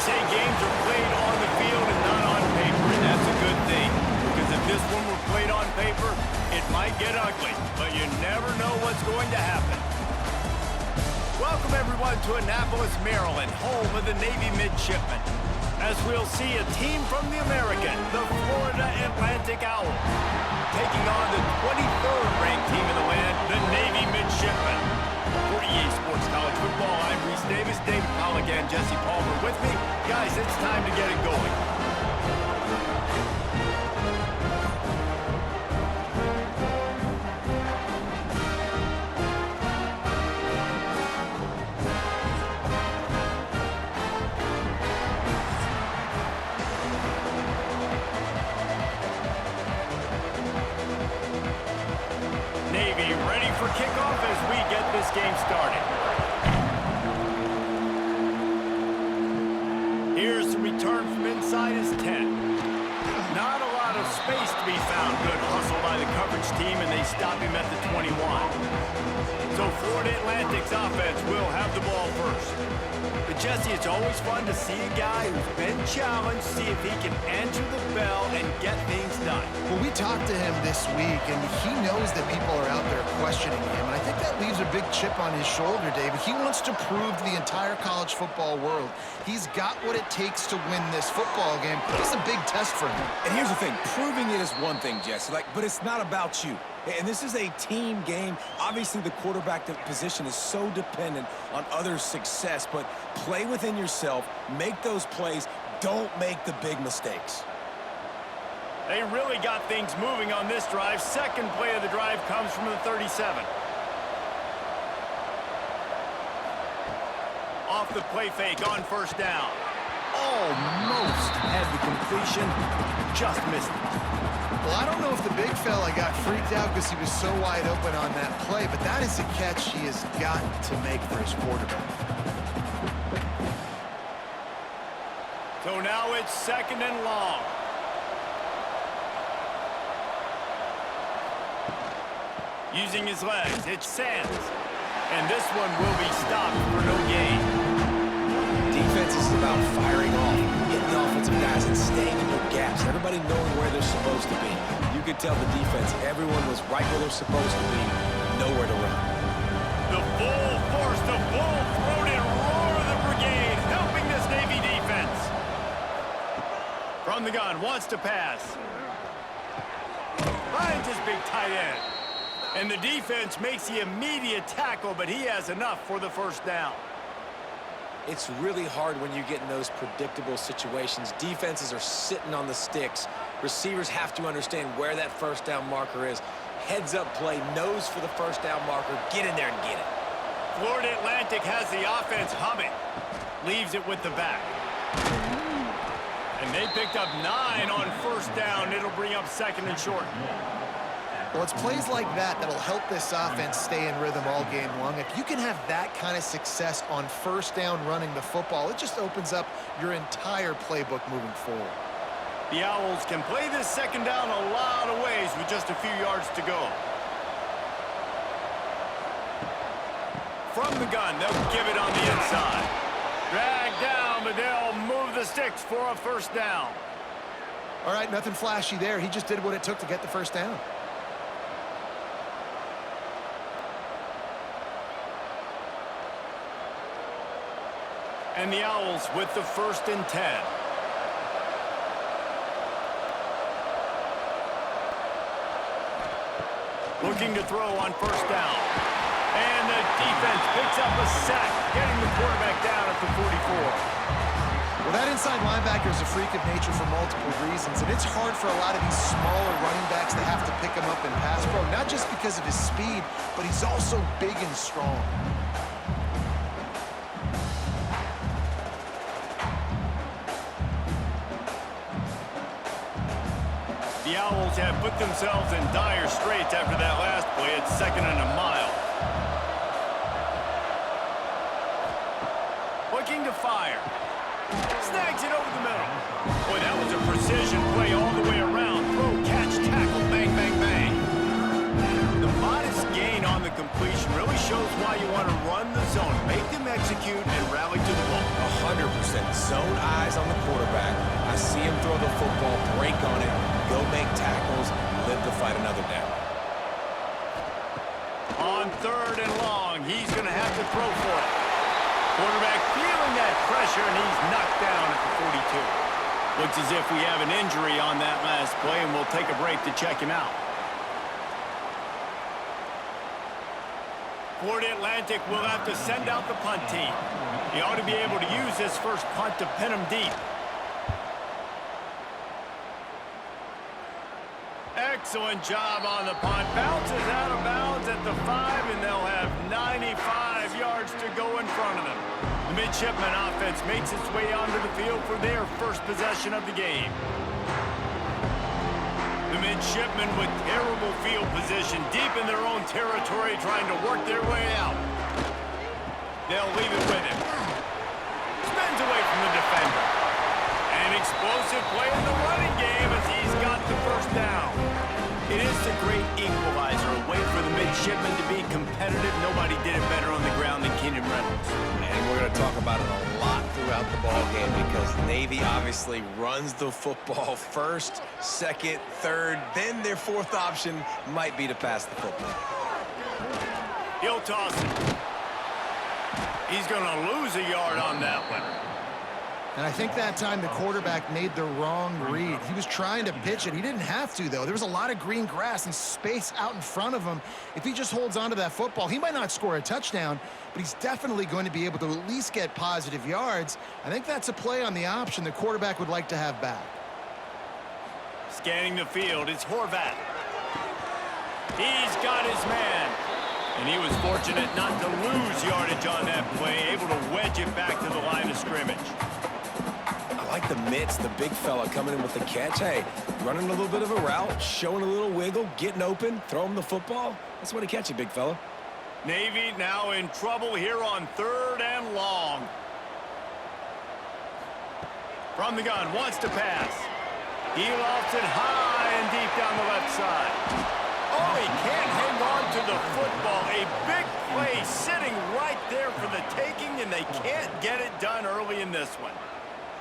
say games are played on the field and not on paper, and that's a good thing. Because if this one were played on paper, it might get ugly, but you never know what's going to happen. Welcome, everyone, to Annapolis, Maryland, home of the Navy Midshipmen. As we'll see a team from the American, the Florida Atlantic Owls, taking on the 23rd ranked team in the land, the Navy Midshipmen. For EA Sports College Football, I'm Reese Davis, David Pollack, and Jesse Palmer with me. Guys, it's time to get it going. Navy ready for kickoff as we get this game started. Here's the return from inside his 10. Not a lot of space to be found. Good hustle by the coverage team, and they stop him at the 21. So Florida Atlantic's offense will have the ball first. But Jesse, it's always fun to see a guy who's been challenged, see if he can answer the bell and get things done. Well, we talked to him this week, and he knows that people are out there questioning him, and I think that leaves a big chip on his shoulder, David. He wants to prove to the entire college football world he's got what it takes to win this football game. It's a big test for him. And here's the thing, proving it is one thing, Jesse, but it's not about you. And this is a team game. Obviously, the quarterback position is so dependent on others' success, but play within yourself, make those plays, don't make the big mistakes. They really got things moving on this drive. Second play of the drive comes from the 37. Off the play fake on first down. Almost had the completion, just missed it. Well, I don't know if the big fella got freaked out because he was so wide open on that play, but that is a catch he has got to make for his quarterback. So now it's second and long. Using his legs, it's Sands. And this one will be stopped for no gain. Defense is about firing off, getting the offensive guys and staying in their gaps. Everybody knowing where they're supposed to be. You could tell the defense, everyone was right where they're supposed to be, nowhere to run. The full force, the full-throated roar of the brigade, helping this Navy defense. From the gun, wants to pass. Finds his big tight end. And the defense makes the immediate tackle, but he has enough for the first down. It's really hard when you get in those predictable situations. Defenses are sitting on the sticks. Receivers have to understand where that first down marker is. Heads up play, nose for the first down marker. Get in there and get it. Florida Atlantic has the offense humming. Leaves it with the back. And they picked up 9 on first down. It'll bring up second and short. Well, it's plays like that that'll help this offense stay in rhythm all game long. If you can have that kind of success on first down running the football, it just opens up your entire playbook moving forward. The Owls can play this second down a lot of ways with just a few yards to go. From the gun, they'll give it on the inside. Drag down, but they'll move the sticks for a first down. All right, nothing flashy there. He just did what it took to get the first down. And the Owls with the first and 10. Looking to throw on first down. And the defense picks up a sack, getting the quarterback down at the 44. Well, that inside linebacker is a freak of nature for multiple reasons, and it's hard for a lot of these smaller running backs to have to pick him up in pass pro, not just because of his speed, but he's also big and strong. The Owls have put themselves in dire straits after that last play. It's second and a mile. Looking to fire. Snags it over the middle. Boy, that was a precision play all the way around. Throw, catch, tackle, bang, bang, bang. The modest gain on the completion really shows why you want to run the zone. Make them execute and rally to the ball. 100%. Zone eyes on the quarterback. I see him throw the football, break on it, go make tackles, live to fight another down. On 3rd and long, he's going to have to throw for it. Quarterback feeling that pressure, and he's knocked down at the 42. Looks as if we have an injury on that last play, and we'll take a break to check him out. Florida Atlantic will have to send out the punt team. He ought to be able to use this first punt to pin him deep. Excellent job on the punt. Bounces out of bounds at the 5, and they'll have 95 yards to go in front of them. The midshipman offense makes its way onto the field for their first possession of the game. The midshipmen with terrible field position, deep in their own territory, trying to work their way out. They'll leave it with him. Spins away from the defender. An explosive play in the running game as he's got the first down. It is a great equalizer, a way for the midshipmen to be competitive. Nobody did it better on the ground than Keenan Reynolds. And we're going to talk about it a lot throughout the ball game because Navy obviously runs the football first, second, third, then their fourth option might be to pass the football. He'll toss it. He's going to lose a yard on that one. And I think that time the quarterback made the wrong read. He was trying to pitch it. He didn't have to, though. There was a lot of green grass and space out in front of him. If he just holds on to that football, he might not score a touchdown, but he's definitely going to be able to at least get positive yards. I think that's a play on the option the quarterback would like to have back. Scanning the field, it's Horvath. He's got his man. And he was fortunate not to lose yardage on that play, able to wedge it back to the line of scrimmage. I like the mitts, the big fella coming in with the catch. Hey, running a little bit of a route, showing a little wiggle, getting open, throw him the football. That's what he catch you, big fella. Navy now in trouble here on 3rd and long. From the gun, wants to pass. He lofts it high and deep down the left side. Oh, he can't hang on to the football. A big play sitting right there for the taking, and they can't get it done early in this one.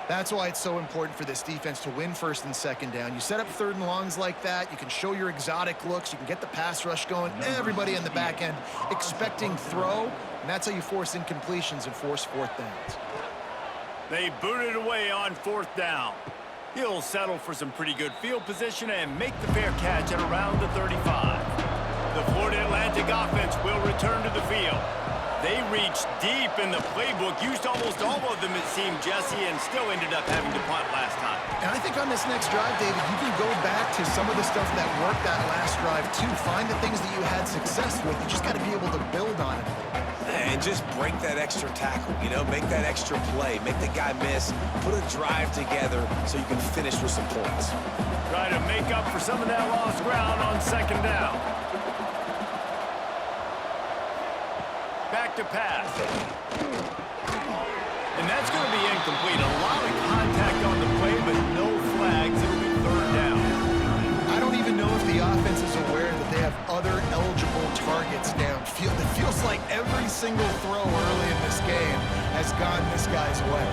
That's why it's so important for this defense to win 1st and 2nd down. You set up 3rd and longs like that. You can show your exotic looks. You can get the pass rush going. Everybody in the back end expecting throw, and that's how you force incompletions and force 4th downs. They boot it away on 4th down. He'll settle for some pretty good field position and make the fair catch at around the 35. The Florida Atlantic offense will return to the field. They reached deep in the playbook, used almost all of them, it seemed, Jesse, and still ended up having to punt last time. And I think on this next drive, David, you can go back to some of the stuff that worked that last drive, too. Find the things that you had success with. You just got to be able to build on it. And just break that extra tackle, you know, make that extra play, make the guy miss, put a drive together so you can finish with some points. Try to make up for some of that lost ground on 2nd down. Back to pass. And that's going to be incomplete. A lot of contact on the play, but no flags. It'll be 3rd down. I don't even know if the offense is aware that they have other eligible targets downfield. It feels like every single throw early in this game has gone this guy's way.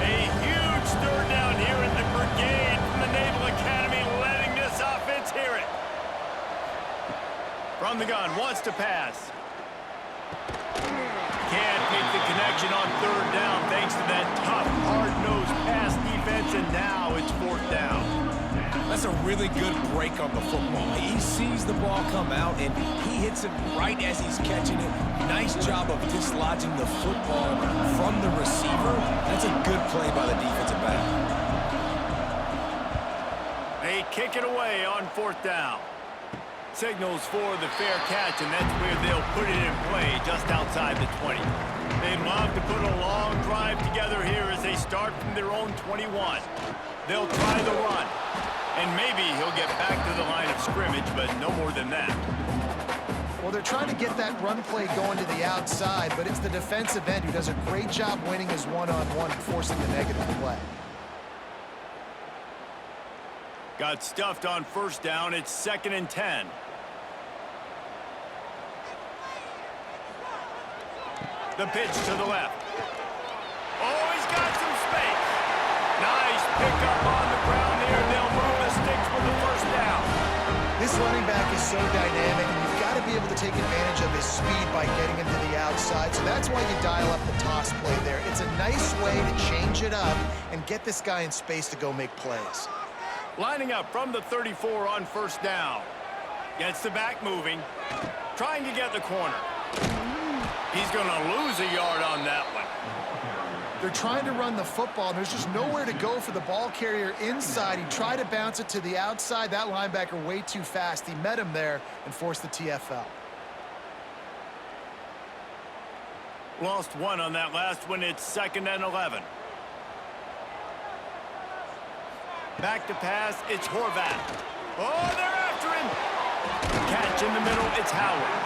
A huge 3rd down here in the brigade from the Naval Academy, letting this offense hear it. From the gun, wants to pass. Can't make the connection on 3rd down thanks to that tough, hard-nosed pass defense, and now it's 4th down. That's a really good break on the football. He sees the ball come out, and he hits it right as he's catching it. Nice job of dislodging the football from the receiver. That's a good play by the defensive back. They kick it away on 4th down. Signals for the fair catch, and that's where they'll put it in play, just outside the 20. They'd love to put a long drive together here as they start from their own 21. They'll try the run, and maybe he'll get back to the line of scrimmage, but no more than that. Well, they're trying to get that run play going to the outside, but it's the defensive end who does a great job winning his one-on-one and forcing the negative play. Got stuffed on 1st down. It's 2nd and 10. The pitch to the left. Oh, he's got some space. Nice pickup on the ground here. They'll move the sticks with the first down. This running back is so dynamic, and you've got to be able to take advantage of his speed by getting him to the outside. So that's why you dial up the toss play there. It's a nice way to change it up and get this guy in space to go make plays. Lining up from the 34 on first down. Gets the back moving. Trying to get the corner. He's going to lose a yard on that one. They're trying to run the football, and there's just nowhere to go for the ball carrier inside. He tried to bounce it to the outside. That linebacker way too fast. He met him there and forced the TFL. Lost one on that last one. It's 2nd and 11. Back to pass. It's Horvath. Oh, they're after him. Catch in the middle. It's Howard.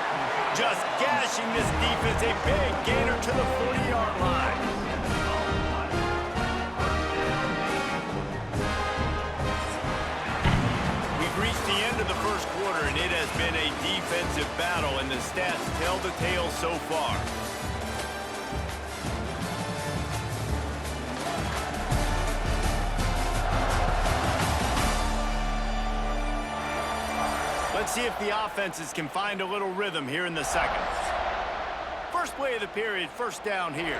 Just gashing this defense. A big gainer to the 40-yard line. We've reached the end of the first quarter, and it has been a defensive battle, and the stats tell the tale so far. Let's see if the offenses can find a little rhythm here in the second. First play of the period, first down here.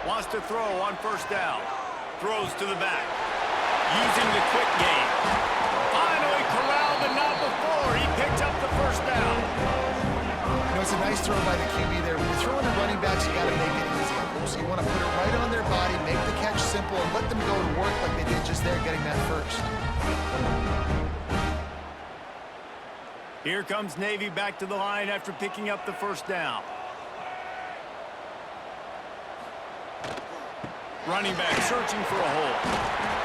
Wants to throw on first down. Throws to the back. Using the quick game. Finally corralled, and not before. He picked up the first down. You know, it's a nice throw by the QB there. When you're throwing the running backs, you got to make it easy. So you want to put it right on their body, make the catch simple, and let them go to work like they did just there, getting that first. Here comes Navy back to the line after picking up the first down. Running back searching for a hole.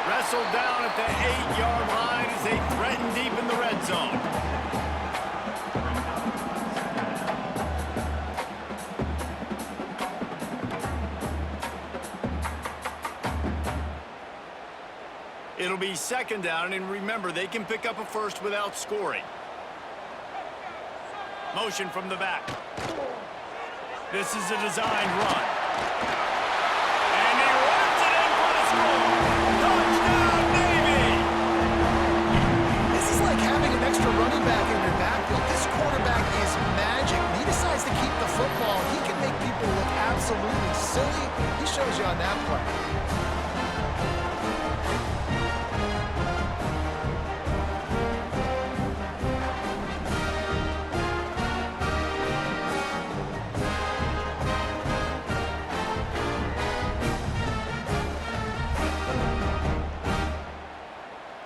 Wrestled down at the 8-yard line as they threaten deep in the red zone. It'll be 2nd down, and remember, they can pick up a first without scoring. Motion from the back. This is a designed run. And he runs it in for the score. Touchdown, Navy! This is like having an extra running back in your backfield. This quarterback is magic. When he decides to keep the football, he can make people look absolutely silly. He shows you on that play.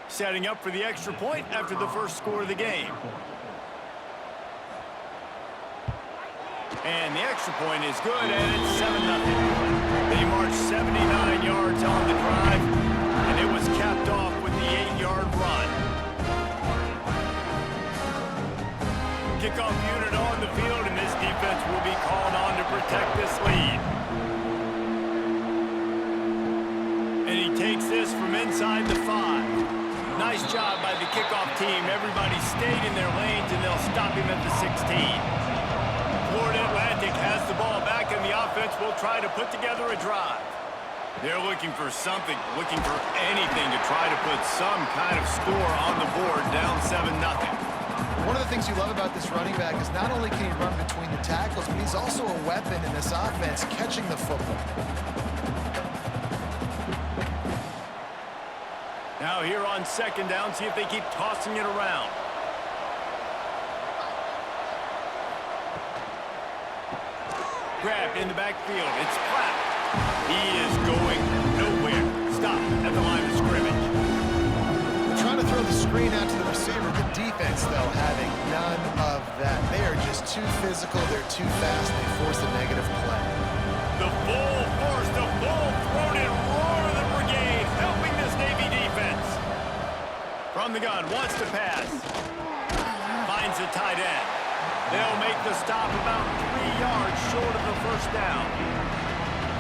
Setting up for the extra point after the first score of the game. And the extra point is good, and it's 7-0. They marched 79 yards on the drive, and it was capped off with the 8-yard run. Kickoff unit on the field, and this defense will be called on to protect this lead. And he takes this from inside the 5. Nice job by the kickoff team. Everybody stayed in their lanes, and they'll stop him at the 16. Florida Atlantic has the ball back, and the offense will try to put together a drive. They're looking for something, looking for anything to try to put some kind of score on the board, down 7-0. One of the things you love about this running back is not only can he run between the tackles, but he's also a weapon in this offense, catching the football. Now here on 2nd down, see if they keep tossing it around. Grabbed in the backfield. It's Platt. He is going nowhere. Stop at the line of scrimmage. They're trying to throw the screen out to the receiver. The defense, though, having none of that. They are just too physical. They're too fast. They force a negative play. The full force, the full-throated roar of the brigade, helping this Navy defense. From the gun, wants to pass. Finds a tight end. They'll make the stop about 3 yards short of the first down.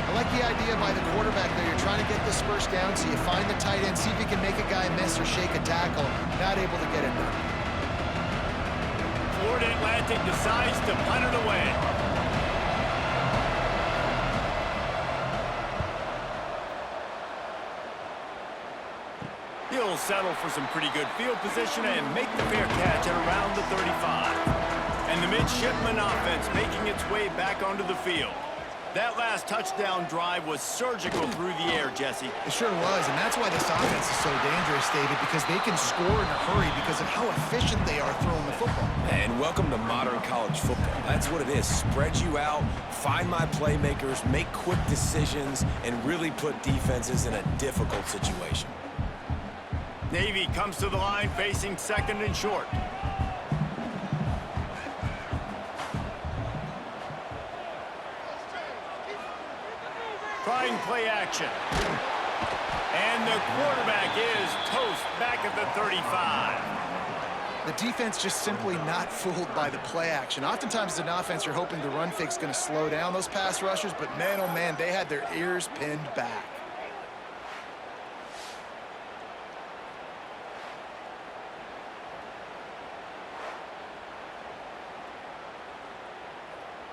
I like the idea by the quarterback there. You're trying to get this first down, so you find the tight end, see if you can make a guy miss or shake a tackle. Not able to get it done. Florida Atlantic decides to punt it away. He'll settle for some pretty good field position and make the fair catch at around the 35. And the midshipman offense making its way back onto the field. That last touchdown drive was surgical through the air, Jesse. It sure was, and that's why this offense is so dangerous, David, because they can score in a hurry because of how efficient they are throwing the football. And welcome to modern college football. That's what it is. Spread you out, find my playmakers, make quick decisions, and really put defenses in a difficult situation. Navy comes to the line facing second and short. Trying play action. And the quarterback is toast back at the 35. The defense just simply not fooled by the play action. Oftentimes as an offense, you're hoping the run fake's going to slow down those pass rushers, but man, oh man, they had their ears pinned back.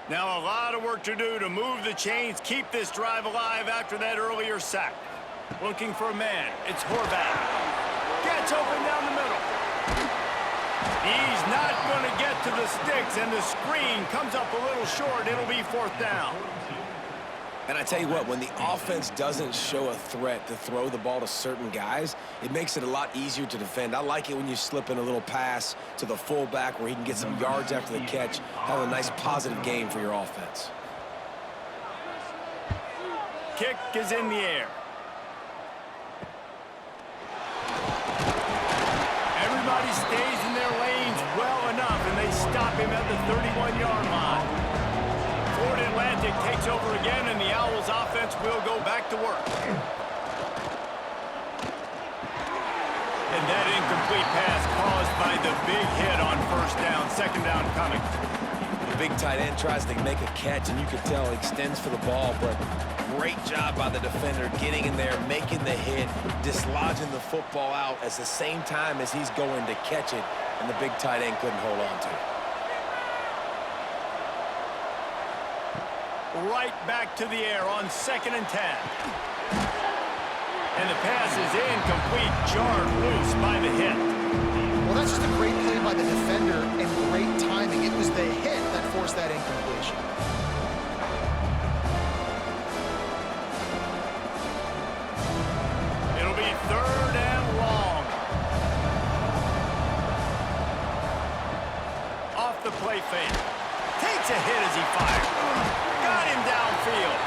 Now a lot of work to do to move the chains, keep this drive alive after that earlier sack. Looking for a man. It's Horvath. Gets open down the middle. He's not going to get to the sticks, and the screen comes up a little short. It'll be fourth down. And I tell you what, when the offense doesn't show a threat to throw the ball to certain guys, it makes it a lot easier to defend. I like it when you slip in a little pass to the fullback where he can get some yards after the catch, have a nice positive game for your offense. Kick is in the air. Everybody stays in their lanes well enough, and they stop him at the 31-yard line. Florida Atlantic takes over again, and the Owls offense will go back to work. And that incomplete pass caused by the big hit on first down. Second down coming. The big tight end tries to make a catch, and you can tell he extends for the ball, but great job by the defender getting in there, making the hit, dislodging the football out at the same time as he's going to catch it, and the big tight end couldn't hold on to it. Right back to the air on 2nd and 10. And the pass is incomplete, jarred loose by the hit. Well, that's just a great play by the defender and great timing. It was the hit that forced that incompletion. It'll be 3rd and long. Off the play fake. Takes a hit as he fires. Got him downfield.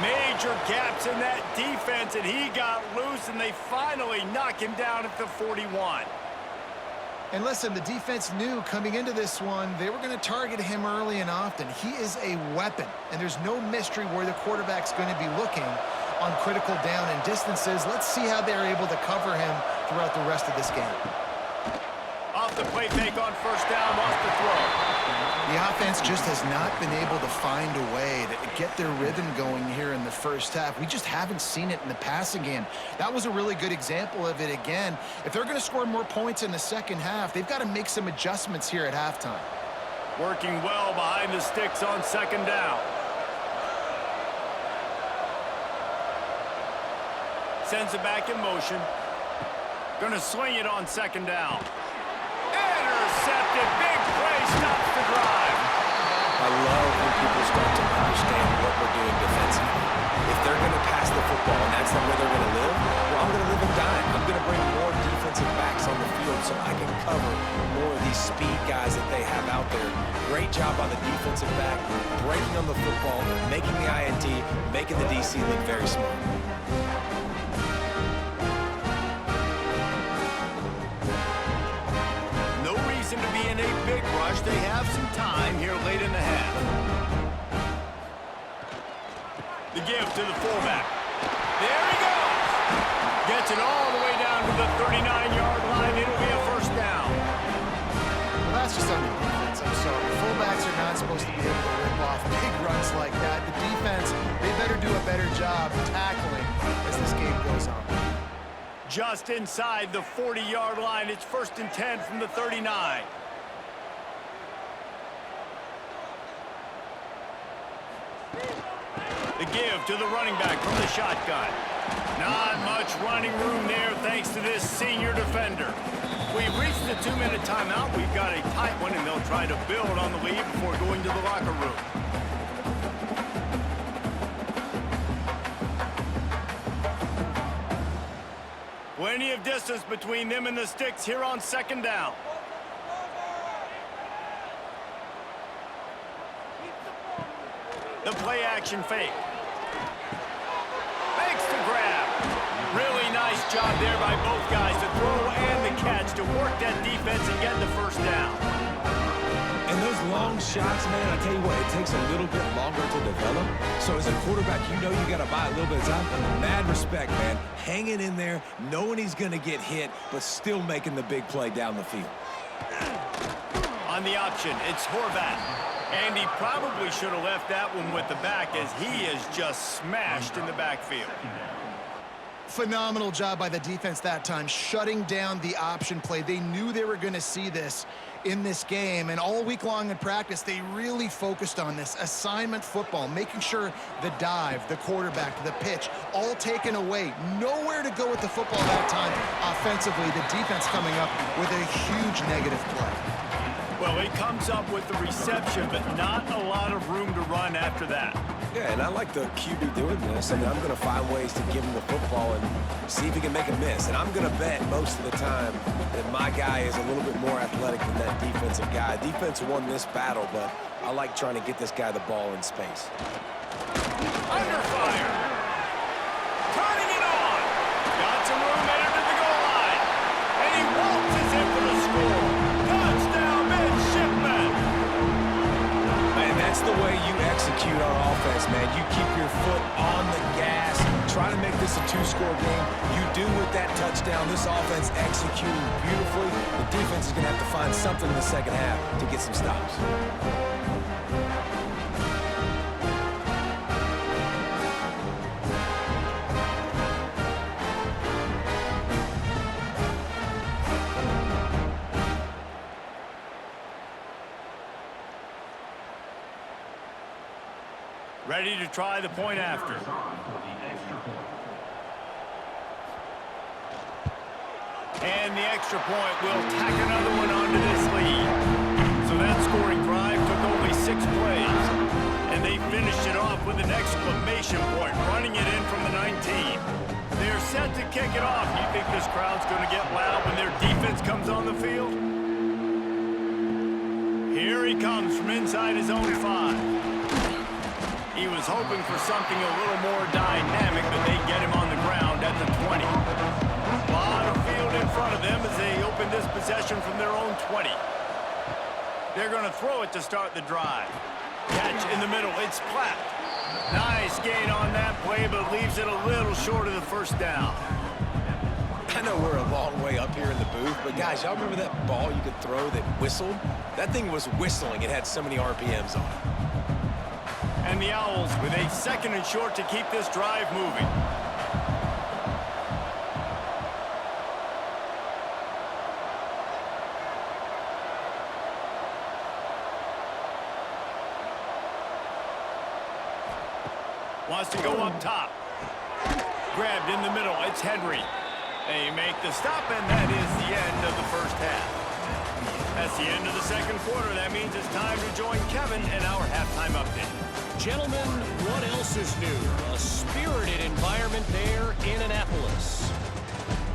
Major gaps in that defense, and he got loose, and they finally knock him down at the 41. And listen, the defense knew coming into this one, they were going to target him early and often. He is a weapon, and there's no mystery where the quarterback's going to be looking on critical down and distances. Let's see how they're able to cover him throughout the rest of this game. Off the play fake on first down, lost the throw. The offense just has not been able to find a way to get their rhythm going here in the first half. We just haven't seen it in the passing game. That was a really good example of it again. If they're going to score more points in the second half, they've got to make some adjustments here at halftime. Working well behind the sticks on 2nd down. Sends it back in motion. Going to swing it on 2nd down. Intercepted. Big play. Stops the drive. I love when people start to understand what we're doing defensively. If they're going to pass the football and that's where they're going to live, well, I'm going to live and die. I'm going to bring more defensive backs on the field so I can cover more of these speed guys that they have out there. Great job on the defensive back, breaking on the football, making the INT, making the DC look very smart. To be in a big rush. They have some time here late in the half. The give to the fullback. There he goes. Gets it all the way down to the 39-yard line. It'll be a first down. Well, that's just on the defense. I'm sorry. fullbacks are not supposed to be able to rip off big runs like that. The defense, they better do a better job tackling as this game goes on. Just inside the 40-yard line. It's 1st and 10 from the 39. The give to the running back from the shotgun. Not much running room there thanks to this senior defender. We've reached the 2-minute timeout. We've got a tight one, and they'll try to build on the lead before going to the locker room. Plenty of distance between them and the sticks here on 2nd down. The play action fake. Makes the grab. Really nice job there by both guys, the throw and the catch, to work that defense and get the 1st down. And those long shots, man, I tell you what, it takes a little bit longer to develop. So as a quarterback, you know you got to buy a little bit of time. Mad respect, man. Hanging in there, knowing he's going to get hit, but still making the big play down the field. On the option, it's Horvath. And he probably should have left that one with the back, as he is just smashed in the backfield. Phenomenal job by the defense that time, shutting down the option play. They knew they were going to see this in this game, and all week long in practice, they really focused on this assignment football, making sure the dive, the quarterback, the pitch, all taken away. Nowhere to go with the football that time offensively. The defense coming up with a huge negative play. Well, he comes up with the reception, but not a lot of room to run after that. Yeah, and I like the QB doing this. I mean, I'm going to find ways to give him the football and see if he can make a miss. And I'm going to bet most of the time that my guy is a little bit more athletic than that defensive guy. Defense won this battle, but I like trying to get this guy the ball in space. Under fire. Turning it on. Got some room headed to the goal line. And he waltzes in for the score. Touchdown, midshipman. Man, that's the way you execute on offense, man. You keep your foot on the gas, try to make this a 2-score game. You do with that touchdown. This offense executing beautifully. The defense is going to have to find something in the second half to get some stops. Ready to try the point after. And the extra point will tack another one onto this lead. So that scoring drive took only 6 plays. And they finished it off with an exclamation point, running it in from the 19. They're set to kick it off. You think this crowd's going to get loud when their defense comes on the field? Here he comes from inside his own 5. He was hoping for something a little more dynamic, but they get him on the ground at the 20. A lot of field in front of them as they open this possession from their own 20. They're going to throw it to start the drive. Catch in the middle. It's Platt. Nice gain on that play, but leaves it a little short of the 1st down. I know we're a long way up here in the booth, but guys, y'all remember that ball you could throw that whistled? That thing was whistling. It had so many RPMs on it. And the Owls with a 2nd and short to keep this drive moving. Wants to go up top. Grabbed in the middle. It's Henry. They make the stop, and that is the end of the 1st half. That's the end of the 2nd quarter. That means it's time to join Kevin in our halftime update. Gentlemen, what else is new? A spirited environment there in Annapolis.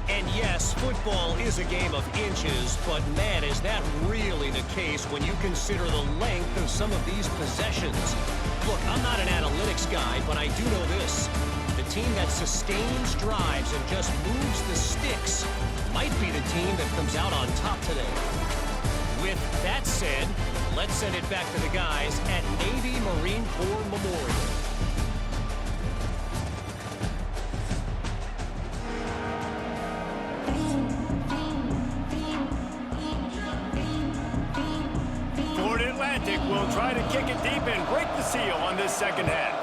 And yes, football is a game of inches, but man, is that really the case when you consider the length of some of these possessions. Look, I'm not an analytics guy, but I do know this. The team that sustains drives and just moves the sticks might be the team that comes out on top today. With that said, let's send it back to the guys at Navy Marine Corps Memorial. Florida Atlantic will will try to kick it deep and break the seal on this second half.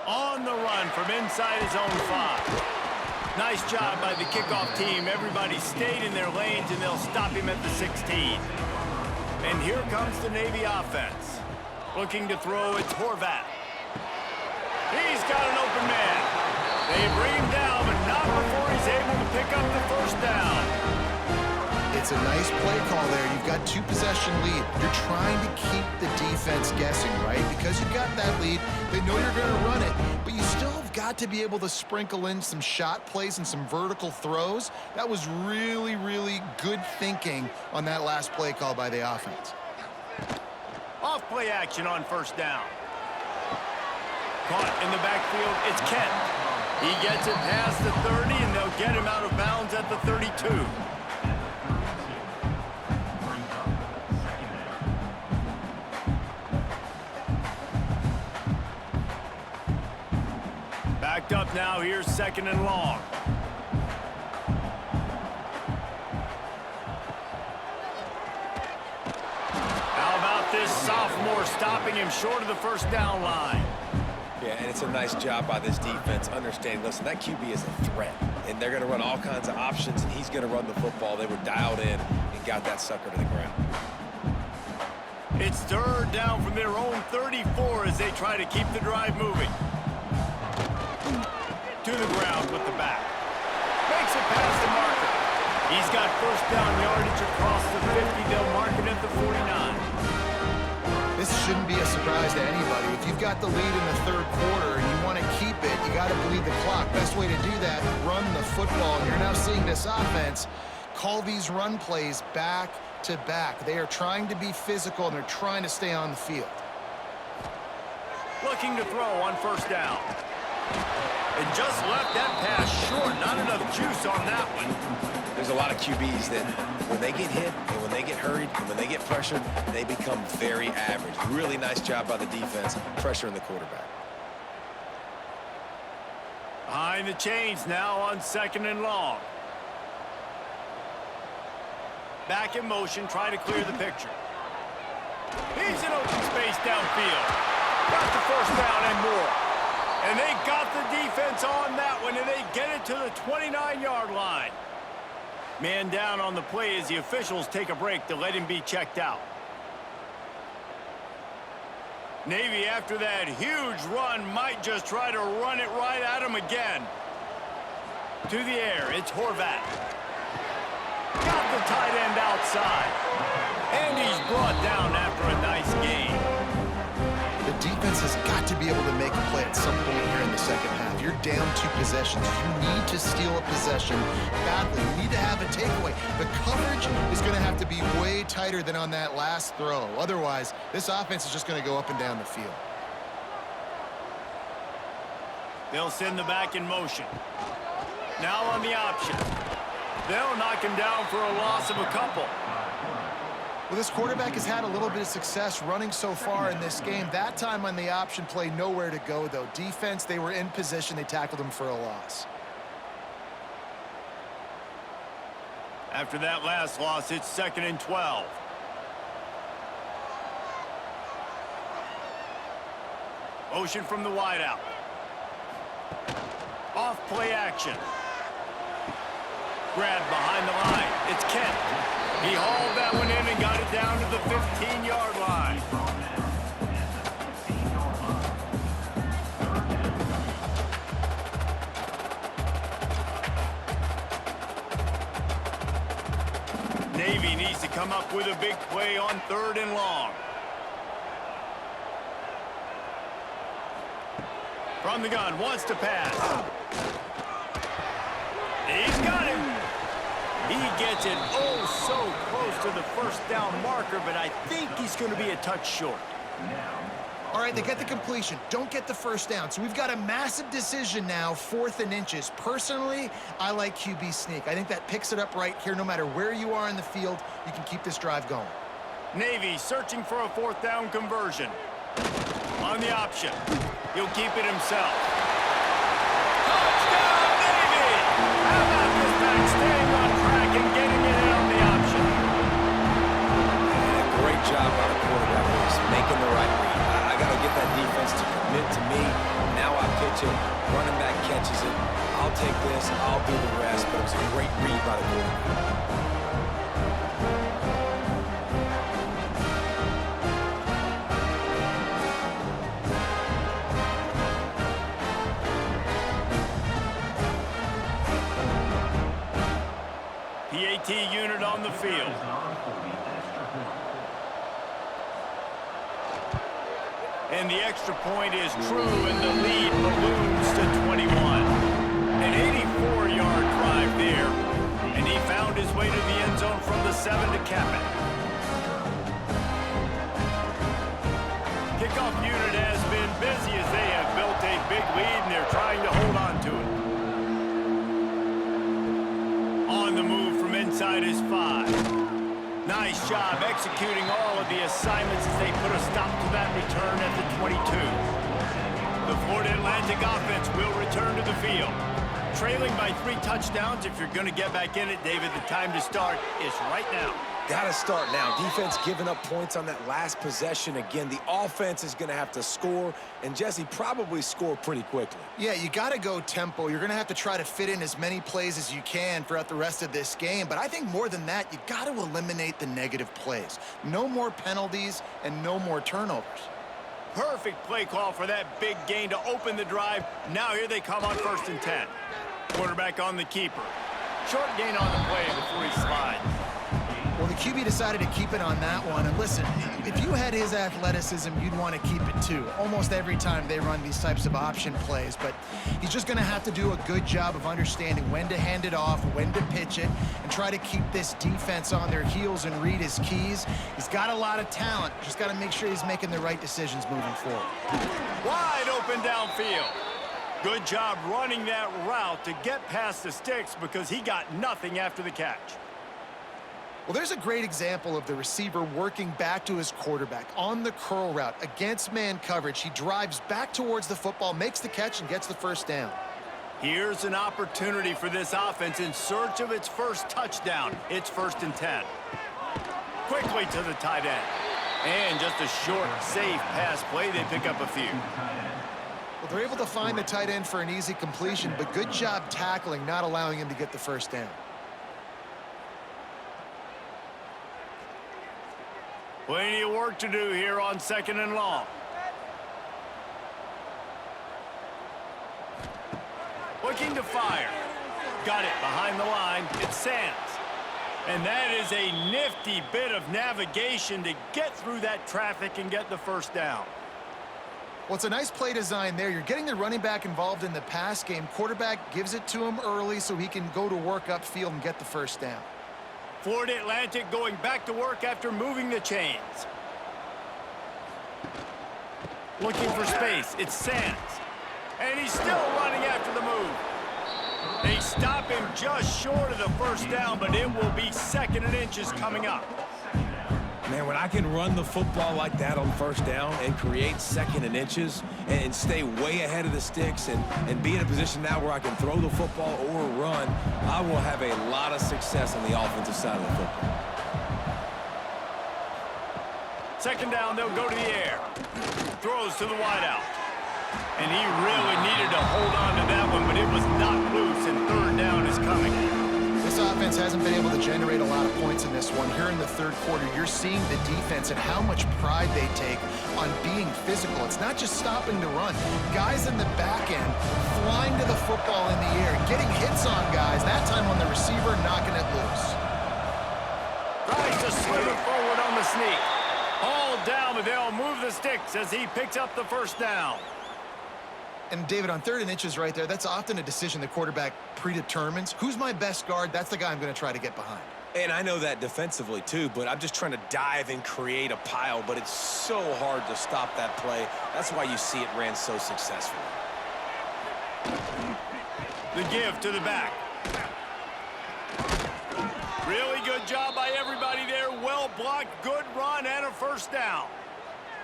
On the run from inside his own 5. Nice job by the kickoff team. Everybody stayed in their lanes, and they'll stop him at the 16. And here comes the Navy offense. Looking to throw, it's Horvat. He's got an open man. They bring him down, but not before he's able to pick up the first down. It's a nice play call there. You've got 2-possession lead. You're trying to keep the defense guessing, right? Because you've got that lead, they know you're going to run it, but you still have got to be able to sprinkle in some shot plays and some vertical throws. That was really, really good thinking on that last play call by the offense. Off play action on first down. Caught in the backfield, it's Kent. He gets it past the 30, and they'll get him out of bounds at the 32. Backed up now, here's 2nd and long. How about this sophomore stopping him short of the first down line? Yeah, and it's a nice job by this defense understanding, listen, that QB is a threat, and they're going to run all kinds of options, and he's going to run the football. They were dialed in and got that sucker to the ground. It's 3rd down from their own 34 as they try to keep the drive moving. To the ground with the back. Makes it past the marker. He's got first down yardage across the 50. They'll mark it at the 49. This shouldn't be a surprise to anybody. If you've got the lead in the 3rd quarter and you want to keep it, you got to bleed the clock. Best way to do that, run the football. And you're now seeing this offense call these run plays back to back. They are trying to be physical, and they're trying to stay on the field. Looking to throw on first down. And just left that pass short. Not enough juice on that one. There's a lot of QBs that when they get hit and when they get hurried and when they get pressured, they become very average. Really nice job by the defense pressuring the quarterback. Behind the chains now on 2nd and long. Back in motion, try to clear the picture. He's in open space downfield. Got the first down and more. And they got the defense on that one, and they get it to the 29-yard line. Man down on the play as the officials take a break to let him be checked out. Navy, after that huge run, might just try to run it right at him again. To the air, it's Horvat. Got the tight end outside. And he's brought down after a nice game. The defense has got to be able to make a play at some point here in the second half. You're down 2 possessions. You need to steal a possession badly. You need to have a takeaway. The coverage is going to have to be way tighter than on that last throw. Otherwise, this offense is just going to go up and down the field. They'll send the back in motion. Now on the option. They'll knock him down for a loss of a couple. Well, this quarterback has had a little bit of success running so far in this game. That time on the option play, nowhere to go, though. Defense, they were in position. They tackled him for a loss. After that last loss, it's 2nd and 12. Motion from the wideout. Off play action. Grab behind the line. It's Kent. He hauled that one in and got it down to the 15-yard line. Navy needs to come up with a big play on 3rd and long. From the gun, wants to pass. He's got him. He gets it oh so close to the first down marker, but I think he's going to be a touch short. All right, they get the completion. Don't get the first down. So we've got a massive decision now, 4th and inches. Personally, I like QB sneak. I think that picks it up right here. No matter where you are in the field, you can keep this drive going. Navy searching for a 4th down conversion. On the option. He'll keep it himself. Touchdown, Navy! How about this back staying on track and getting it in on the option? I'll take this, I'll do the rest, but it was a great read by the quarterback. PAT unit on the field. And the extra point is true, and the lead balloons to 21. An 84-yard drive there, and he found his way to the end zone from the 7 to cap it. Kickoff unit has been busy as they have built a big lead, and they're trying to hold on to it. On the move from inside is 5. Nice job executing all of the assignments as they put a stop to that return at the 22. The Florida Atlantic offense will return to the field. Trailing by 3 touchdowns. If you're going to get back in it, David, the time to start is right now. Got to start now. Defense giving up points on that last possession. Again, the offense is going to have to score, and Jesse probably score pretty quickly. Yeah, you got to go tempo. You're going to have to try to fit in as many plays as you can throughout the rest of this game. But I think more than that, you got to eliminate the negative plays. No more penalties and no more turnovers. Perfect play call for that big gain to open the drive. Now here they come on 1st and 10. Quarterback on the keeper. Short gain on the play before he slides. Well, the QB decided to keep it on that one. And listen, if you had his athleticism, you'd want to keep it too. Almost every time they run these types of option plays. But he's just going to have to do a good job of understanding when to hand it off, when to pitch it, and try to keep this defense on their heels and read his keys. He's got a lot of talent. Just got to make sure he's making the right decisions moving forward. Wide open downfield. Good job running that route to get past the sticks because he got nothing after the catch. Well, there's a great example of the receiver working back to his quarterback on the curl route against man coverage. He drives back towards the football, makes the catch, and gets the first down. Here's an opportunity for this offense in search of its first touchdown. It's 1st and 10. Quickly to the tight end. And just a short, safe pass play. They pick up a few. Well, they're able to find the tight end for an easy completion, but good job tackling, not allowing him to get the first down. Plenty of work to do here on 2nd and long. Looking to fire. Got it behind the line. It's Sands. And that is a nifty bit of navigation to get through that traffic and get the first down. Well, it's a nice play design there. You're getting the running back involved in the pass game. Quarterback gives it to him early so he can go to work upfield and get the first down. Florida Atlantic going back to work after moving the chains. Looking for space. It's Sands. And he's still running after the move. They stop him just short of the first down, but it will be 2nd and inches coming up. Man, when I can run the football like that on 1st down and create 2nd and inches and stay way ahead of the sticks and be in a position now where I can throw the football or run, I will have a lot of success on the offensive side of the football. 2nd down, they'll go to the air. Throws to the wideout. And he really needed to hold on to that one, but it was knocked loose, and 3rd down is coming. This offense hasn't been able to generate a lot of points in this one. Here in the 3rd quarter, you're seeing the defense and how much pride they take on being physical. It's not just stopping to run. Guys in the back end flying to the football in the air, getting hits on guys, that time on the receiver, knocking it loose. Tries to slip it forward on the sneak. All down, but they'll move the sticks as he picks up the first down. And David, on 3rd and inches right there, that's often a decision the quarterback predetermines. Who's my best guard? That's the guy I'm going to try to get behind. And I know that defensively too, but I'm just trying to dive and create a pile, but it's so hard to stop that play. That's why you see it ran so successfully. The give to the back. Really good job by everybody there. Well blocked, good run, and a first down.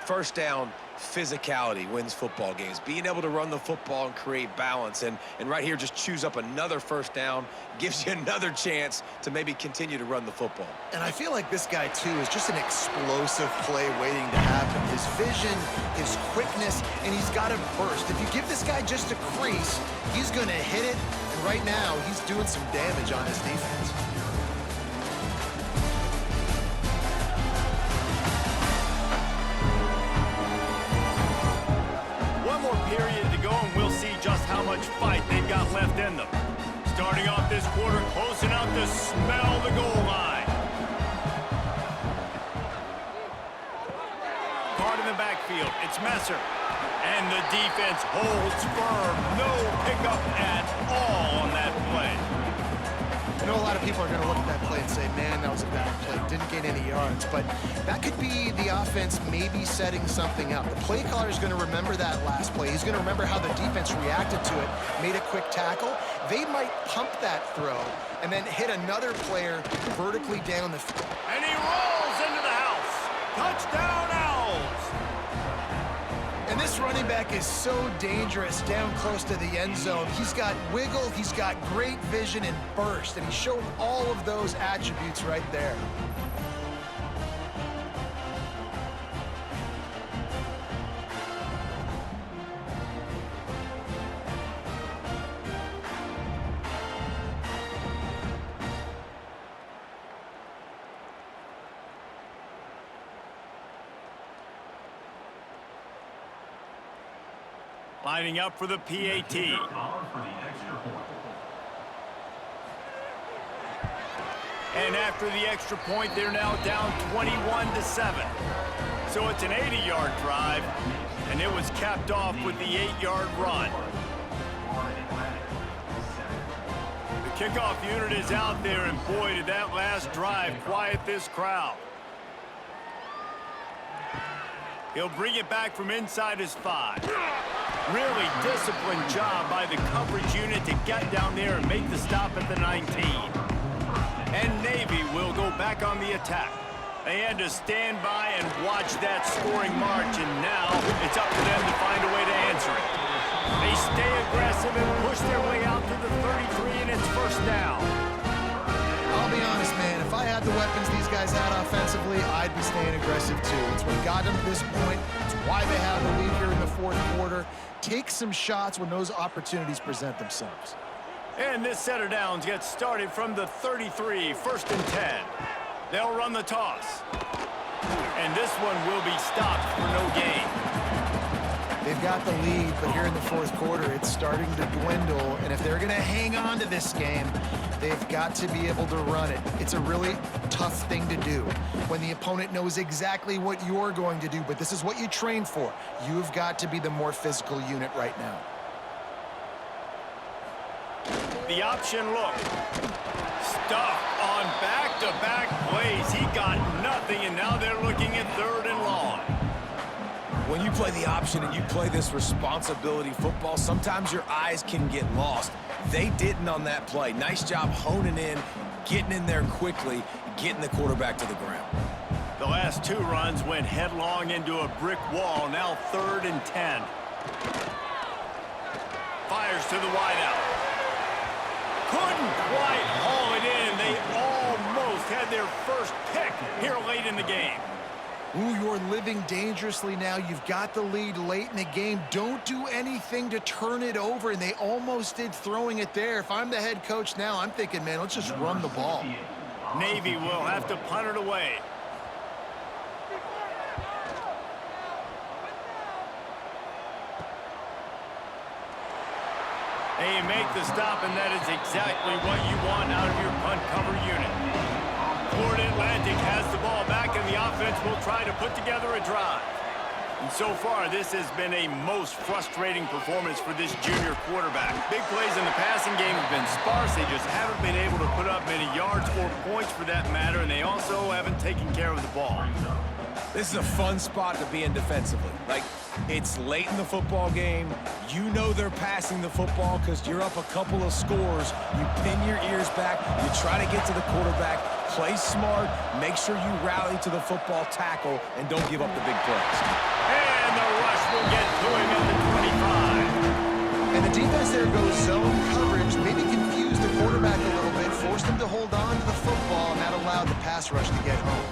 First down, physicality wins football games. Being able to run the football and create balance. And right here, just choose up another first down, gives you another chance to maybe continue to run the football. And I feel like this guy, too, is just an explosive play waiting to happen. His vision, his quickness, and he's got a burst. If you give this guy just a crease, he's going to hit it, and right now, he's doing some damage on his defense. One more period to go, and we'll see just how much fight they've got left in them. Starting off this quarter, close enough to smell the goal line. Caught in the backfield, it's Messer. And the defense holds firm. No pickup at all on that play. I know a lot of people are going to look at that play and say, man, that was a bad play. Didn't gain any yards. But that could be the offense maybe setting something up. The play caller is going to remember that last play. He's going to remember how the defense reacted to it, made a quick tackle. They might pump that throw and then hit another player vertically down the field. And he rolls into the house. Touchdown, Owls. And this running back is so dangerous down close to the end zone. He's got wiggle, he's got great vision and burst, and he showed all of those attributes right there. Lining up for the PAT. And after the extra point, they're now down 21-7. So it's an 80-yard drive, and it was capped off with the 8-yard run. The kickoff unit is out there, and boy, did that last drive quiet this crowd. He'll bring it back from inside his 5. Really disciplined job by the coverage unit to get down there and make the stop at the 19. And Navy will go back on the attack. They had to stand by and watch that scoring march, and now it's up to them to find a way to answer it. They stay aggressive and push their way out to the 33, and it's first down. I'll be honest, man, if I had the weapons these guys had offensively, I'd be staying aggressive too. It's what got them to this point. It's why they have the lead here in the fourth quarter. Take some shots when those opportunities present themselves. And this set of downs gets started from the 33, first and 10. They'll run the toss. And this one will be stopped for no gain. They've got the lead, but here in the fourth quarter, it's starting to dwindle. And if they're going to hang on to this game, they've got to be able to run it. It's a really tough thing to do when the opponent knows exactly what you're going to do, but this is what you train for. You've got to be the more physical unit right now. The option look. Stuffed on back-to-back plays. He got nothing, and now they're looking at third and long. When you play the option and you play this responsibility football, sometimes your eyes can get lost. They didn't on that play. Nice job honing in, getting in there quickly, getting the quarterback to the ground. The last two runs went headlong into a brick wall. Now third and 10. Fires to the wideout. Couldn't quite haul it in. They almost had their first pick here late in the game. Ooh, you're living dangerously now. You've got the lead late in the game. Don't do anything to turn it over, and they almost did throwing it there. If I'm the head coach now, I'm thinking, man, let's just run the ball. Navy will have to punt it away. They make the stop, and that is exactly what you want out of your punt cover unit. Florida Atlantic has the ball back, and the offense will try to put together a drive. And so far, this has been a most frustrating performance for this junior quarterback. Big plays in the passing game have been sparse. They just haven't been able to put up many yards or points for that matter, and they also haven't taken care of the ball. This is a fun spot to be in defensively. Like, it's late in the football game. You know they're passing the football because you're up a couple of scores. You pin your ears back. You try to get to the quarterback. Play smart. Make sure you rally to the football tackle and don't give up the big plays. And the rush will get to him at the 25. And the defense there goes zone coverage, maybe confused the quarterback a little bit, forced him to hold on to the football, and that allowed the pass rush to get home.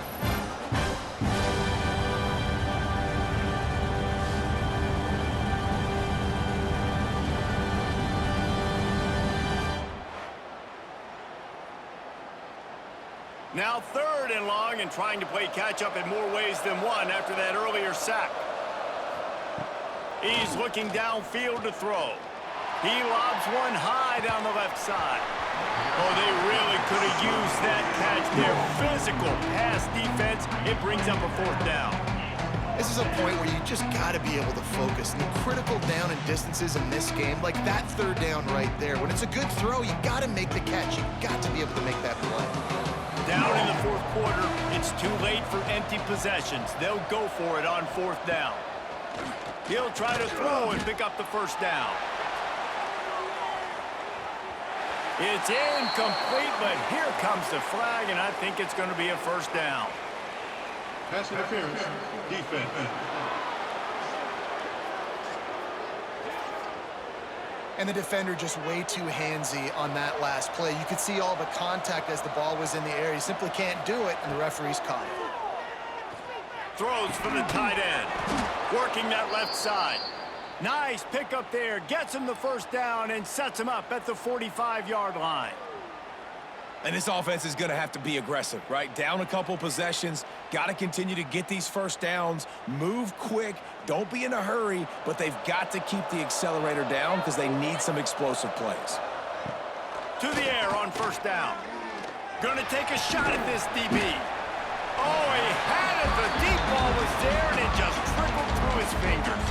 Now 3rd and long and trying to play catch-up in more ways than one after that earlier sack. He's looking downfield to throw. He lobs one high down the left side. Oh, they really could have used that catch there. Physical pass defense. It brings up a 4th down. This is a point where you just got to be able to focus. And the critical down and distances in this game, like that 3rd down right there. When it's a good throw, you got to make the catch. You got to be able to make that play. Down in the 4th quarter, it's too late for empty possessions. They'll go for it on 4th down. He'll try to throw and pick up the 1st down. It's incomplete, but here comes the flag, and I think it's going to be a 1st down. Pass interference, defense. And the defender just way too handsy on that last play. You could see all the contact as the ball was in the air. He simply can't do it, and the referee's caught it. Throws for the tight end. Working that left side. Nice pickup there. Gets him the 1st down and sets him up at the 45-yard line. And this offense is going to have to be aggressive, right? Down a couple possessions, got to continue to get these 1st downs, move quick, don't be in a hurry, but they've got to keep the accelerator down because they need some explosive plays. To the air on 1st down. Going to take a shot at this DB. Oh, he had it. The deep ball was there, and it just trickled through his fingers.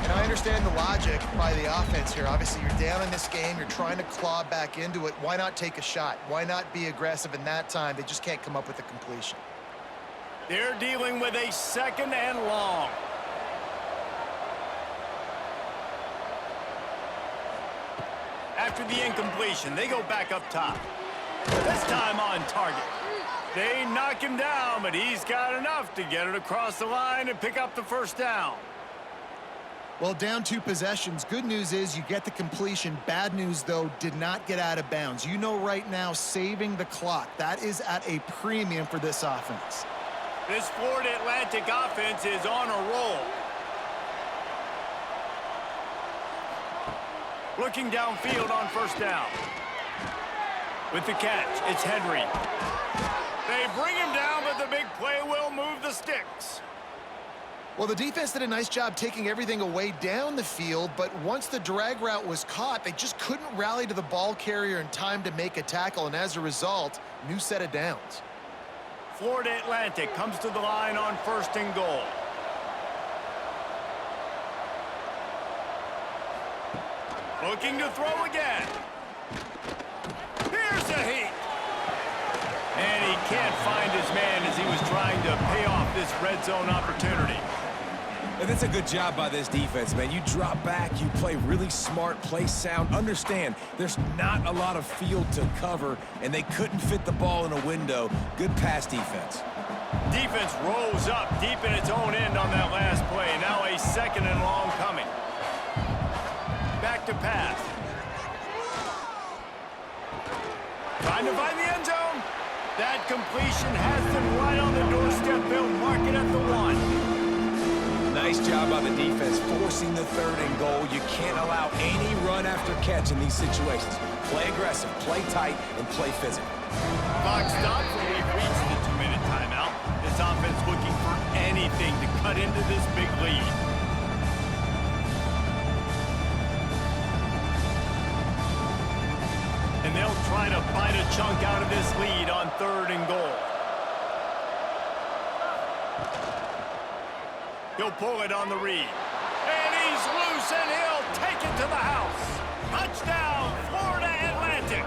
And I understand the logic by the offense here. Obviously, you're down in this game. You're trying to claw back into it. Why not take a shot? Why not be aggressive in that time? They just can't come up with a completion. They're dealing with a 2nd and long. After the incompletion, they go back up top. This time on target. They knock him down, but he's got enough to get it across the line and pick up the 1st down. Well, down 2 possessions. Good news is you get the completion. Bad news, though, did not get out of bounds. You know right now, saving the clock, that is at a premium for this offense. This Florida Atlantic offense is on a roll. Looking downfield on 1st down. With the catch, it's Henry. They bring him down, but the big play will move the sticks. Well, the defense did a nice job taking everything away down the field, but once the drag route was caught, they just couldn't rally to the ball carrier in time to make a tackle, and as a result, new set of downs. Florida Atlantic comes to the line on 1st and goal. Looking to throw again. Here's the heat. And he can't find his man as he was trying to pay off this red zone opportunity. And that's a good job by this defense, man. You drop back, you play really smart, play sound. Understand, there's not a lot of field to cover, and they couldn't fit the ball in a window. Good pass defense. Defense rolls up deep in its own end on that last play. Now a 2nd and long coming. Back to pass. Trying to find the end zone. That completion has them right on the doorstep. They'll mark it at the 1. Nice job by the defense, forcing the 3rd and goal. You can't allow any run after catch in these situations. Play aggressive, play tight, and play physical. Clock stops and we've reached the 2-minute timeout. This offense looking for anything to cut into this big lead. And they'll try to bite a chunk out of this lead on 3rd and goal. He'll pull it on the read. And he's loose, and he'll take it to the house. Touchdown, Florida Atlantic.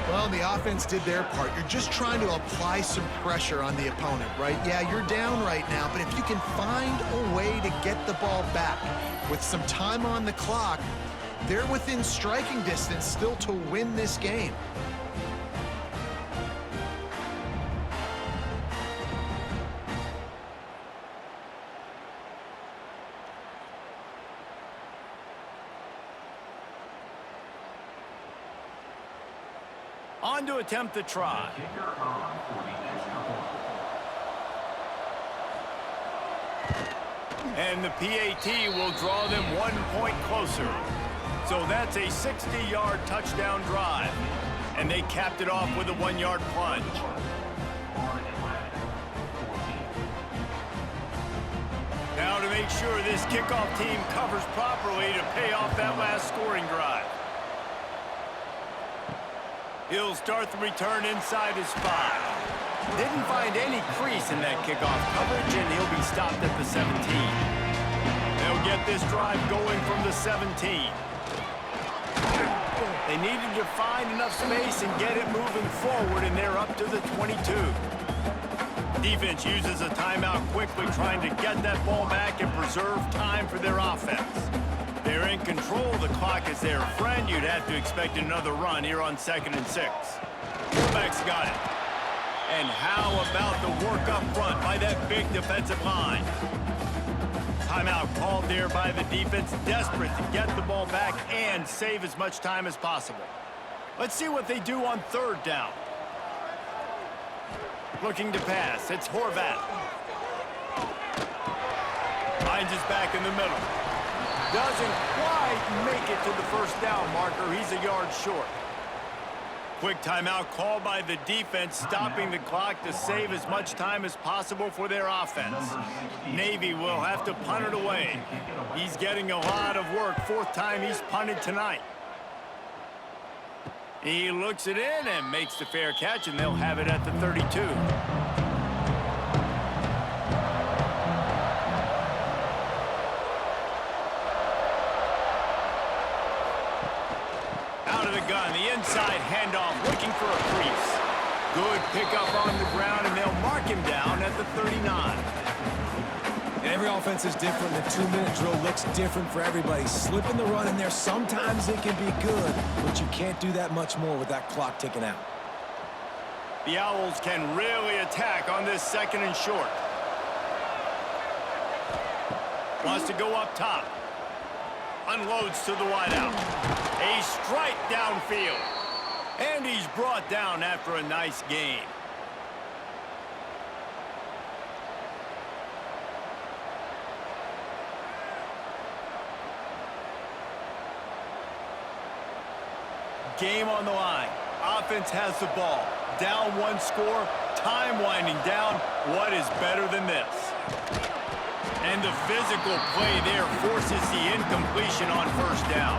Well, the offense did their part. You're just trying to apply some pressure on the opponent, right? Yeah, you're down right now, but if you can find a way to get the ball back with some time on the clock, they're within striking distance still to win this game. On to attempt the try. And the PAT will draw them 1 point closer. So that's a 60-yard touchdown drive. and they capped it off with a 1-yard plunge. Now to make sure this kickoff team covers properly to pay off that last scoring drive. He'll start the return inside his 5. Didn't find any crease in that kickoff coverage, and he'll be stopped at the 17. They'll get this drive going from the 17. They needed to find enough space and get it moving forward, and they're up to the 22. Defense uses a timeout quickly, trying to get that ball back and preserve time for their offense. They're in control of the clock as their friend. You'd have to expect another run here on 2nd and 6. Fullback's got it. And how about the work up front by that big defensive line? Timeout called there by the defense, desperate to get the ball back and save as much time as possible. Let's see what they do on 3rd down. Looking to pass, it's Horvath. Finds his back in the middle. Doesn't quite make it to the 1st down marker. He's a yard short. Quick timeout called by the defense, stopping the clock to save as much time as possible for their offense. Navy will have to punt it away. He's getting a lot of work. 4th time he's punted tonight. He looks it in and makes the fair catch, and they'll have it at the 32. Gun, the inside handoff, looking for a crease. Good pickup on the ground, and they'll mark him down at the 39. And every offense is different. The 2-minute drill looks different for everybody. Slipping the run in there, sometimes it can be good, but you can't do that much more with that clock ticking out. The Owls can really attack on this 2nd and short. Wants to go up top. Unloads to the wideout. A strike downfield. And he's brought down after a nice gain. Game on the line. Offense has the ball. Down 1 score. Time winding down. What is better than this? And the physical play there forces the incompletion on 1st down.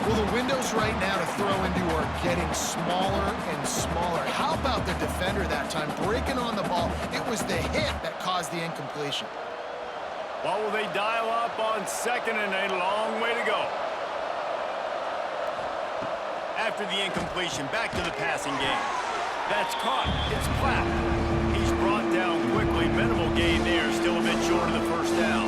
Well, the windows right now to throw into are getting smaller and smaller. How about the defender that time breaking on the ball? It was the hit that caused the incompletion. Well, will they dial up on 2nd and a long way to go? After the incompletion, back to the passing game. That's caught. It's Platt. He's brought down quickly. Minimal gain there. Still a bit short of the 1st down.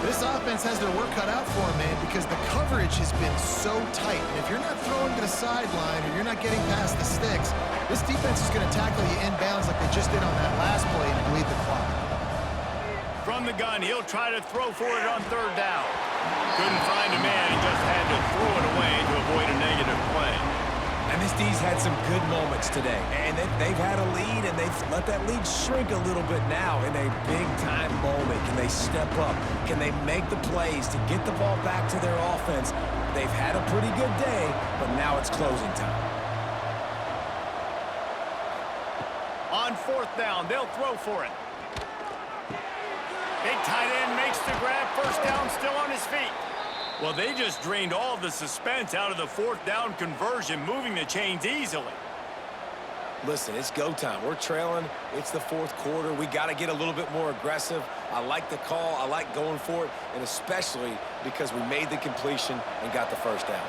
This offense has their work cut out for them, man, because the coverage has been so tight. And if you're not throwing to the sideline or you're not getting past the sticks, this defense is going to tackle you inbounds like they just did on that last play and bleed the clock. From the gun, he'll try to throw for it on 3rd down. Couldn't find a man. He just had to throw it away to avoid a negative play. And this D's had some good moments today. And they've had a lead, and they've let that lead shrink a little bit now in a big-time moment. Can they step up? Can they make the plays to get the ball back to their offense? They've had a pretty good day, but now it's closing time. On 4th down, they'll throw for it. Big tight end makes the grab. 1st down, still on his feet. Well, they just drained all the suspense out of the 4th down conversion, moving the chains easily. Listen, it's go time. We're trailing. It's the 4th quarter. We got to get a little bit more aggressive. I like the call. I like going for it, and especially because we made the completion and got the 1st down.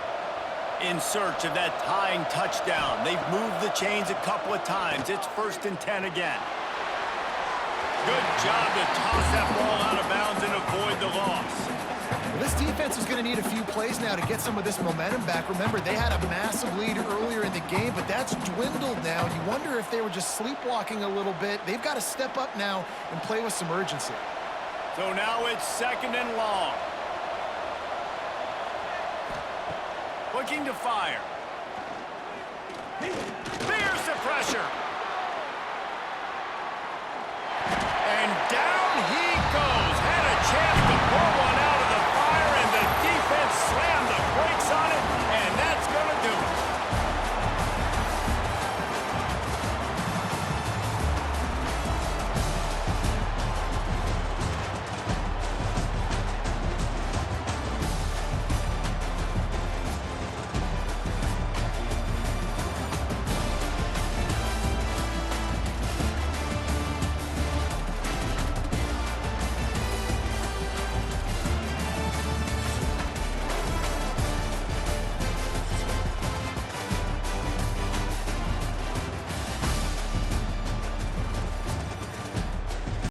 In search of that tying touchdown. They've moved the chains a couple of times. It's 1st and 10 again. Good job to toss that ball out of bounds and avoid the loss. Well, this defense is going to need a few plays now to get some of this momentum back. Remember, they had a massive lead earlier in the game, but that's dwindled now. You wonder if they were just sleepwalking a little bit. They've got to step up now and play with some urgency. So now it's 2nd and long. Looking to fire. There's the pressure.